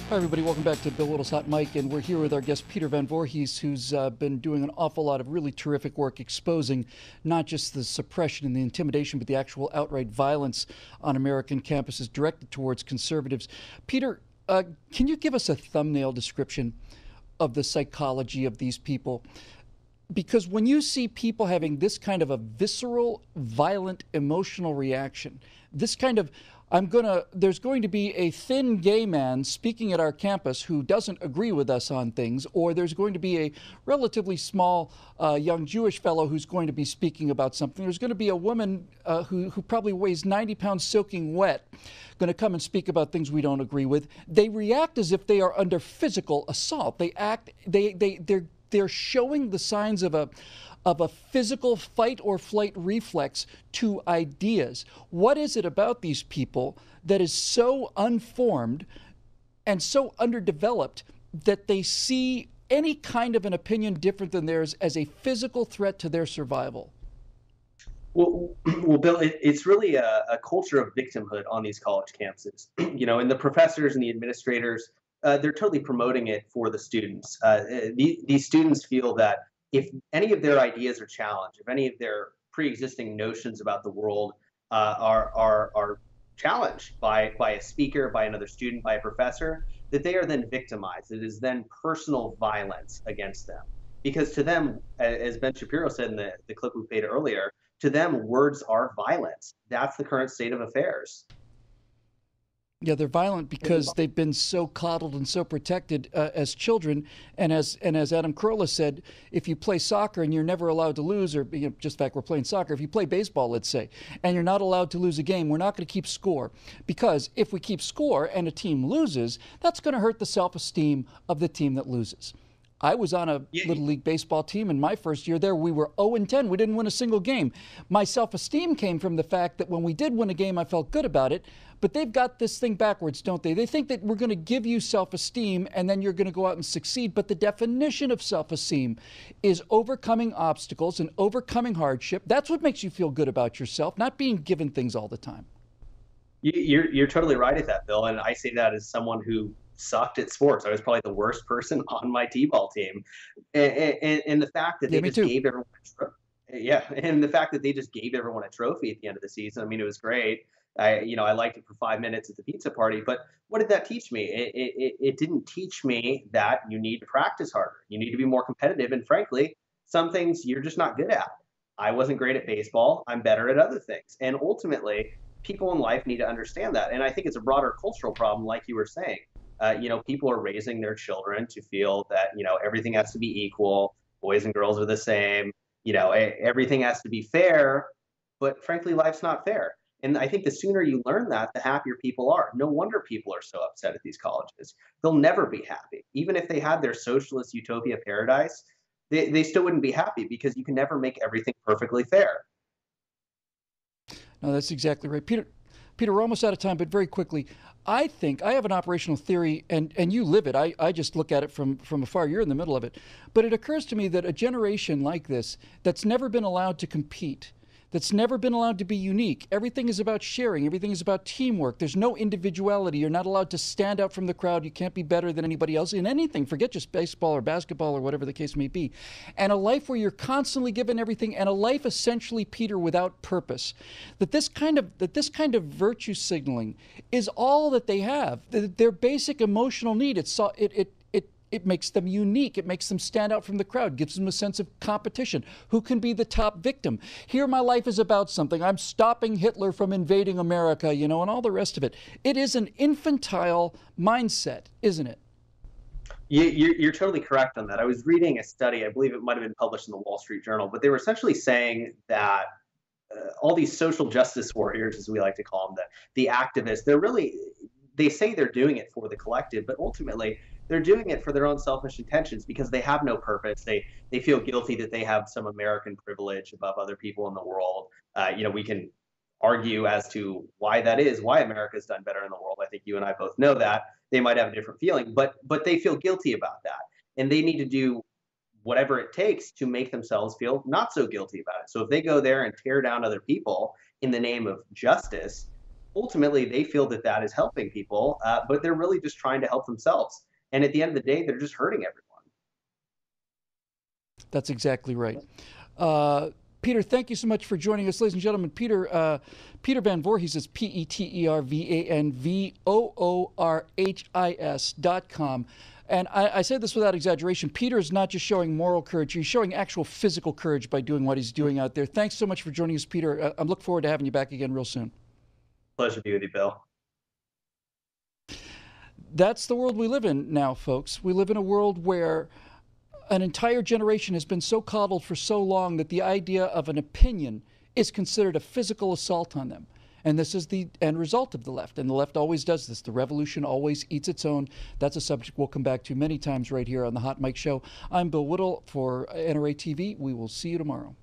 Hi, everybody. Welcome back to Bill Whittle's Hot Mic, and we're here with our guest Peter Van Voorhis, who's been doing an awful lot of really terrific work exposing not just the suppression and the intimidation, but the actual outright violence on American campuses directed towards conservatives. Peter, can you give us a thumbnail description of the psychology of these people? Because when you see people having this kind of a visceral, violent, emotional reaction, this kind of there's going to be a thin gay man speaking at our campus who doesn't agree with us on things, or there's going to be a relatively small young Jewish fellow who's going to be speaking about something. There's going to be a woman who probably weighs 90 pounds soaking wet going to come and speak about things we don't agree with. They react as if they are under physical assault. They're showing the signs of a physical fight or flight reflex to ideas. What is it about these people that is so unformed and so underdeveloped that they see any kind of an opinion different than theirs as a physical threat to their survival? Well, Bill, it's really a culture of victimhood on these college campuses. And the professors and the administrators, they're totally promoting it for the students. These students feel that if any of their ideas are challenged, if any of their pre-existing notions about the world are challenged by a speaker, by another student, by a professor, that they are then victimized. It is then personal violence against them. Because to them, as Ben Shapiro said in the clip we played earlier, to them, words are violence. That's the current state of affairs. Yeah, they're violent because they've been so coddled and so protected as children. And as Adam Carolla said, if you play soccer and you're never allowed to lose, or just the fact we're playing soccer, if you play baseball, let's say, and you're not allowed to lose a game, we're not going to keep score. Because if we keep score and a team loses, that's going to hurt the self-esteem of the team that loses. I was on a Little League baseball team in my first year there. We were 0-10. We didn't win a single game. My self-esteem came from the fact that when we did win a game, I felt good about it. But they've got this thing backwards, don't they? They think that we're going to give you self-esteem and then you're going to go out and succeed. But the definition of self-esteem is overcoming obstacles and overcoming hardship. That's what makes you feel good about yourself, not being given things all the time. You're totally right at that, Bill. And I say that as someone who sucked at sports. I was probably the worst person on my t-ball team, and the fact that they just gave everyone and the fact that they just gave everyone a trophy at the end of the season. I mean, it was great. I liked it for 5 minutes at the pizza party, but what did that teach me? It didn't teach me that you need to practice harder. You need to be more competitive, and frankly, some things you're just not good at. I wasn't great at baseball. I'm better at other things, and ultimately, people in life need to understand that. And I think it's a broader cultural problem, like you were saying. People are raising their children to feel that, everything has to be equal. Boys and girls are the same. Everything has to be fair. But frankly, life's not fair. And I think the sooner you learn that, the happier people are. No wonder people are so upset at these colleges. They'll never be happy. Even if they had their socialist utopia paradise, they still wouldn't be happy because you can never make everything perfectly fair. No, that's exactly right. Peter, we're almost out of time, but very quickly, I think I have an operational theory, and you live it. I just look at it from afar. You're in the middle of it. But it occurs to me that a generation like this that's never been allowed to compete, that's never been allowed to be unique. Everything is about sharing. Everything is about teamwork. There's no individuality. You're not allowed to stand out from the crowd. You can't be better than anybody else in anything. Forget just baseball or basketball or whatever the case may be. And a life where you're constantly given everything, and a life essentially, Peter, without purpose. That this kind of virtue signaling is all that they have. Their basic emotional need. It makes them unique. It makes them stand out from the crowd, gives them a sense of competition. Who can be the top victim? Here, my life is about something. I'm stopping Hitler from invading America, and all the rest of it. It is an infantile mindset, isn't it? You're totally correct on that. I was reading a study, I believe it might have been published in the Wall Street Journal, but they were essentially saying that all these social justice warriors, as we like to call them, the activists, they say they're doing it for the collective, but ultimately they're doing it for their own selfish intentions because they have no purpose. They feel guilty that they have some American privilege above other people in the world. We can argue as to why that is, why America's done better in the world. I think you and I both know that. They might have a different feeling, but they feel guilty about that. And they need to do whatever it takes to make themselves feel not so guilty about it. So if they go there and tear down other people in the name of justice, ultimately they feel that that is helping people, but they're really just trying to help themselves. And at the end of the day, they're just hurting everyone. That's exactly right. Peter, thank you so much for joining us. Ladies and gentlemen, Peter Van Voorhis is PeterVanVoorhis.com. And I say this without exaggeration. Peter is not just showing moral courage, he's showing actual physical courage by doing what he's doing out there. Thanks so much for joining us, Peter. I look forward to having you back again real soon. Pleasure to be with you, Bill. That's the world we live in now, folks. We live in a world where an entire generation has been so coddled for so long that the idea of an opinion is considered a physical assault on them. And this is the end result of the left. And the left always does this. The revolution always eats its own. That's a subject we'll come back to many times right here on the Hot Mic Show. I'm Bill Whittle for NRATV. We will see you tomorrow.